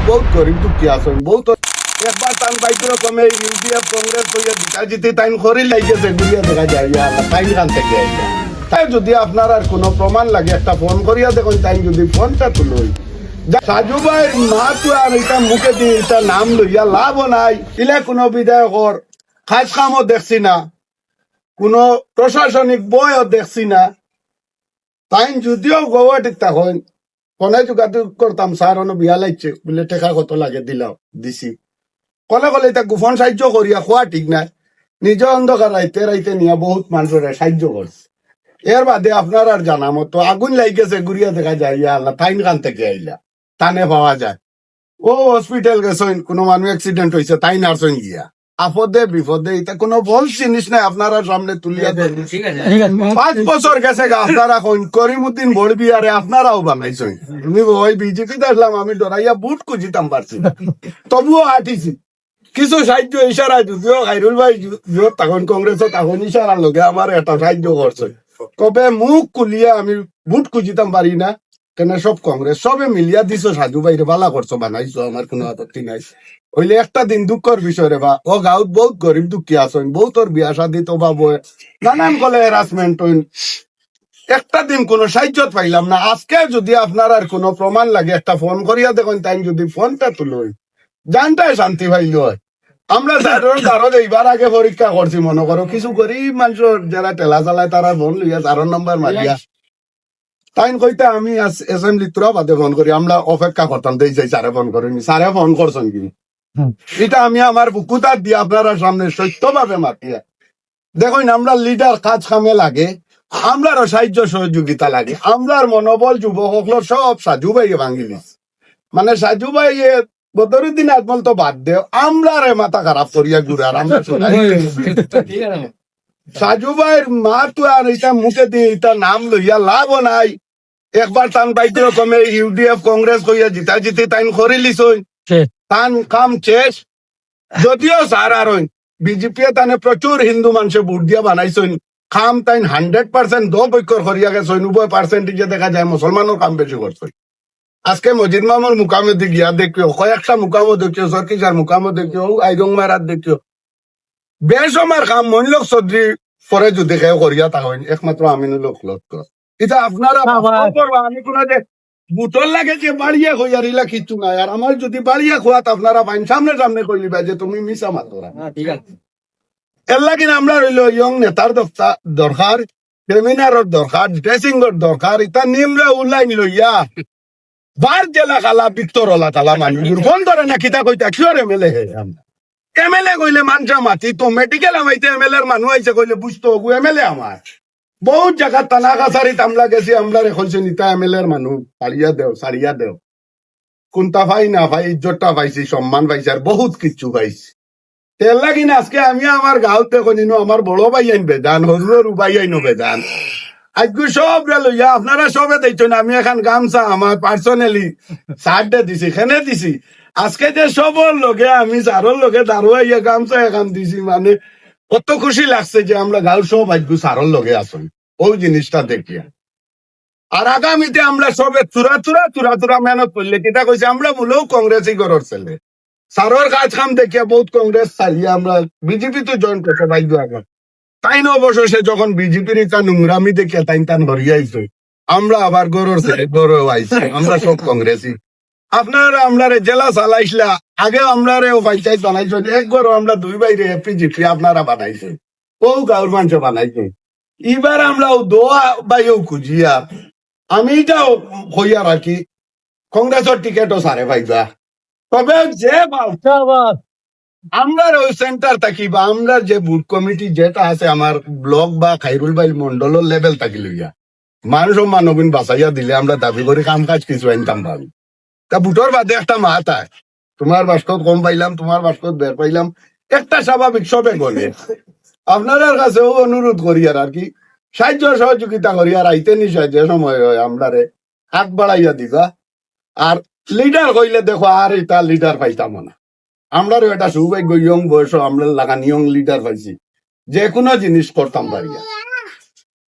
বহুত গরিব দুঃখী আছেন বহুত একবার তান বাইকের কমে ইউডিএফ কংগ্রেস কইয়া জিতা জিতে তাইন খরি লাগেছে গুলিয়া দেখা যায় তাইন কান থেকে তাই যদি আপনার আর কোনো প্রমাণ লাগে একটা ফোন করিয়া দেখুন তাই যদি ফোনটা তুলই সাজু ভাইয়ের মা তো আর এটা মুখে দিয়ে এটা নাম লইয়া লাভও নাই ইলে কোনো বিধায়কর খাস কামও দেখছি না কোনো প্রশাসনিক বইও দেখছি না তাই যদিও গৌহাটির তখন ফোনে যোগাযোগ করতাম স্যার অন্য বিয়া লাগছে বলে টেকা কত লাগে দিলাম দিছি কলে কলে এটা গোপন সাহায্য করিয়া খোয়া ঠিক নাই নিজ অন্ধকার রাইতে রাইতে নিয়ে বহুত মানুষের সাহায্য করছে এর বাদে আপনার আর জানা মতো আগুন লাগিয়েছে ঘুরিয়া দেখা যায় ইয়া আল্লাহ তাইন কান থেকে আইলা টানে পাওয়া যায় ও হসপিটাল গেছেন কোনো মানুষ অ্যাক্সিডেন্ট হয়েছে তাই নার্সন গিয়া আপদে বিপদে এটা কোনো বল জিনিস নাই আপনারা সামনে তুলিয়া দেন 5 বছর গেছে আপনারা করিমউদ্দিন বড় বিয়ারে আপনারাও বানাইছেন তুমি ওই বিজেপি দেখলাম আমি ডরাইয়া বুট খুঁজিতাম পারছি তবুও হাঁটিছি কিছু সাহায্য ইশারা যদিও খাইরুল ভাই তখন কংগ্রেস তখন ইশারা লগে আমার একটা সাহায্য করছে কবে মুখ খুলিয়া আমি বুট খুঁজিতাম পারি না কেন সব কংগ্রেস সবে মিলিয়া দিছো সাজু ভাইরে বালা করছো বানাইছো আমার কোনো আপত্তি নাই হইলে একটা দিন দুঃখর বিষয় রে বা ও গাঁত বহুত গরিব দুঃখী আছেন বহুতর বিয়া শাদি তো বা বই নানান কলে হ্যারাসমেন্ট হইন একটা দিন কোনো সাহায্য পাইলাম না আজকে যদি আপনার আর কোনো প্রমাণ লাগে একটা ফোন করিয়া দেখুন তাই যদি ফোনটা তুলই জানটাই শান্তি পাইল হয় আমরা সাধারণ এইবার আগে পরীক্ষা করছি মনে করো কিছু গরিব মানুষের যারা টেলা চালায় তারা ফোন লইয়া 4 নম্বর মারিয়া তাই কইতে আমি অ্যাসেম্বলি তোরা বাদে ফোন করি আমরা অপেক্ষা করতাম দেই যাই স্যারে ফোন করিনি স্যারে ফোন করছেন কি এটা আমি আমার বুকুতা দিয়ে আপনারা সামনে সত্যভাবে মাতিয়া দেখুন আমরা লিডার কাজ কামে লাগে আমরারও সাহায্য সহযোগিতা লাগে আমরার মনোবল যুবক সব সাজু ভাইয়ে ভাঙিলিস মানে সাজু ভাইয়ে বদরুদ্দিন আজমল তো বাদ দেও আমরারে মাথা খারাপ করিয়া ঘুরার আমরা সাজু ভাইয়ের মা তো আর এটা মুখে দিয়ে এটা নাম লইয়া লাভও নাই একবার তান বাইকের কমে ইউডিএফ কংগ্রেস কইয়া জিতা জিতে তাইন খরি লিছই তান কাম শেষ যদিও স্যার আর বিজেপি তানে প্রচুর হিন্দু মানুষে ভোট দিয়া বানাইছেন খাম তাইন 100% দো বৈক্যর করিয়া গেছেন 90% দেখা যায় মুসলমানের কাম বেশি করছে আজকে মজিদ মামুর মুকামে গিয়া দেখিও কয়েকটা মুকামও দেখিও সরকিজার মুকামও দেখিও আইরং মারাত দেখিও বেসমার কাম মনিলক চৌধুরী পরে যদি কেউ করিয়া থাকেন একমাত্র আমিনুল হক এটা আপনারা আমি কোনো যে বুটর লাগে যে বাড়িয়া খইয়ারিলা কিছু নাই আর আমার যদি বাড়িয়া খোয়াত আপনারা পাইন সামনে সামনে কইলিবা যে তুমি মিশা মাতরা ঠিক আছে এর লাগে আমরা রইল ইয়ং নেতার দরকার সেমিনারের দরকার ড্রেসিং এর দরকার এটা নিমরা উল্লাইন লইয়া বার জেলা খালা বিক্তরলা খালা মানুষ কোন ধরে না কিতা কইতা কিয় এমএলএ হে আমরা এমএলএ কইলে মানসা মাতি তো মেডিকেল আমাইতে এমএলএ এর মানুষ আইছে কইলে বুঝতো এমএলএ আমার বহুত জায়গা তানাকাছারি তামলা গেছি আমরা রেখলছে নিতা এমএলএ এর মানুষ সারিয়া দেও কোনটা ভাই না ভাই ইজ্জতটা পাইছি সম্মান পাইছি আর বহুত কিচ্ছু পাইছি তেল লাগি না আজকে আমি আমার গাঁৱতে কনিনো আমার বড় ভাই আইন বেদান হরুর ভাই আইনো বেদান আজকে সব লইয়া আপনারা সবে দেখছেন আমি এখন গামছা আমার পার্সোনালি শার্টে দিছি খেনে দিছি আজকে যে সবর লগে আমি সারর লগে দাঁড়াইয়া গামছা এখন দিছি মানে কত খুশি লাগছে যে আমরা গাঁও সব আজকে সারর লগে আসুন ওই জিনিসটা দেখিয়া আর আগামীতে আমরা সবে চূড়া মেহনত করলে কিতা কইছে আমরা বলেও কংগ্রেসই করার ছেলে সারর কাজ কাম দেখিয়া বহুত কংগ্রেস চালিয়ে আমরা বিজেপি তো জয়েন করতে ভাগ্য এখন তাই না অবশেষে যখন বিজেপির একটা নোংরামি দেখিয়া তাই টান ধরিয়া আইছে আমরা আবার গৌরব আইছি আমরা সব কংগ্রেসই আপনারা আমরা জেলা চালাইছিলা আগে আমরা পঞ্চায়েত বানাইছো এক গরো আমরা 2 বাইরে পিজিপি আপনারা বানাইছে ও গাঁর মানুষ বানাইছে এবার আমরা দোয়া বাইও খুঁজিয়া আমি এটাও হইয়া রাখি কংগ্রেসের টিকেটও সারে পাইবা তবে যে আমরা ওই সেন্টার থাকি বা আমরা যে বুথ কমিটি যেটা আছে আমার ব্লক বা খাইরুল ভাই মন্ডলের লেভেল থাকি লইয়া মানুষ মানবিন বাঁচাইয়া দিলে আমরা দাবি করি কাম কাজ কিছু আনতাম ভাবি তা বুটর বাদে একটা মাত হয় তোমার বাস্কত কম পাইলাম তোমার বাস্কত বের পাইলাম একটা স্বাভাবিক সবে গলে আপনার কাছেও অনুরোধ করি আর কি সাহায্য সহযোগিতা করি আর আইতে নিশ্চয় যে সময় হয় আমরা হাত বাড়াইয়া দিবা আর লিডার কইলে দেখো আর এটা লিডার পাইতাম না আমরারও এটা সৌভাগ্য ইয়ং বয়স আমরা লাগান ইয়ং লিডার পাইছি যে কোনো জিনিস করতাম পারিয়া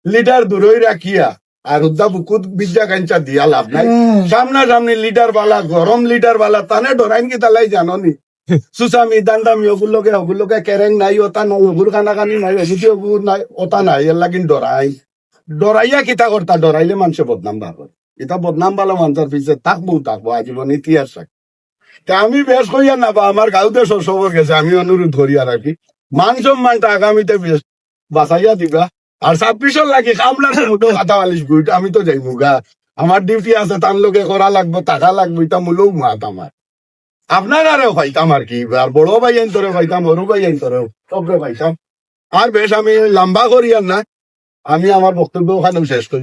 লিডার দূরই রাখিয়া আর উদ্দা বুকুত বিদ্যা কাঞ্চা দিয়া লাভ নাই সামনা সামনি লিডার বালা গরম লিডার বালা তানে ডরাইন কি তালাই জাননি সুসামি দান্দামি ওগুলোকে কেরেং নাই ওটা নাই ওগুর কানা কানি নাই এদিকে ওগুর নাই ওটা নাই এর লাগিন ডরাইয়া কিতা করতা ডরাইলে মানুষে বদনাম পাবে এটা বদনাম বালা মানুষের পিছিয়ে থাকবো আজীবন ইতিহাস রাখ আমি বেশ কইয়া না বা আমার গাঁওতে সবর গেছে আমি অনুরোধ করি আর কি মান সম্মানটা আগামীতে বেশ বাঁচাইয়া দিবা আর 26 লাগে কামলার মতো কথা বালিশ গুইট আমি তো যাই মুগা আমার ডিউটি আছে তার লোকে করা লাগবে টাকা লাগবে এটা মূলেও মাত আমার আপনার আরে পাইতাম আর কি আর বড় ভাই আইন তোরে পাইতাম বড় ভাই আইন তোরে সবরে পাইতাম আর বেশ আমি লম্বা করি আর না আমি আমার বক্তব্য ওখানেও শেষ করি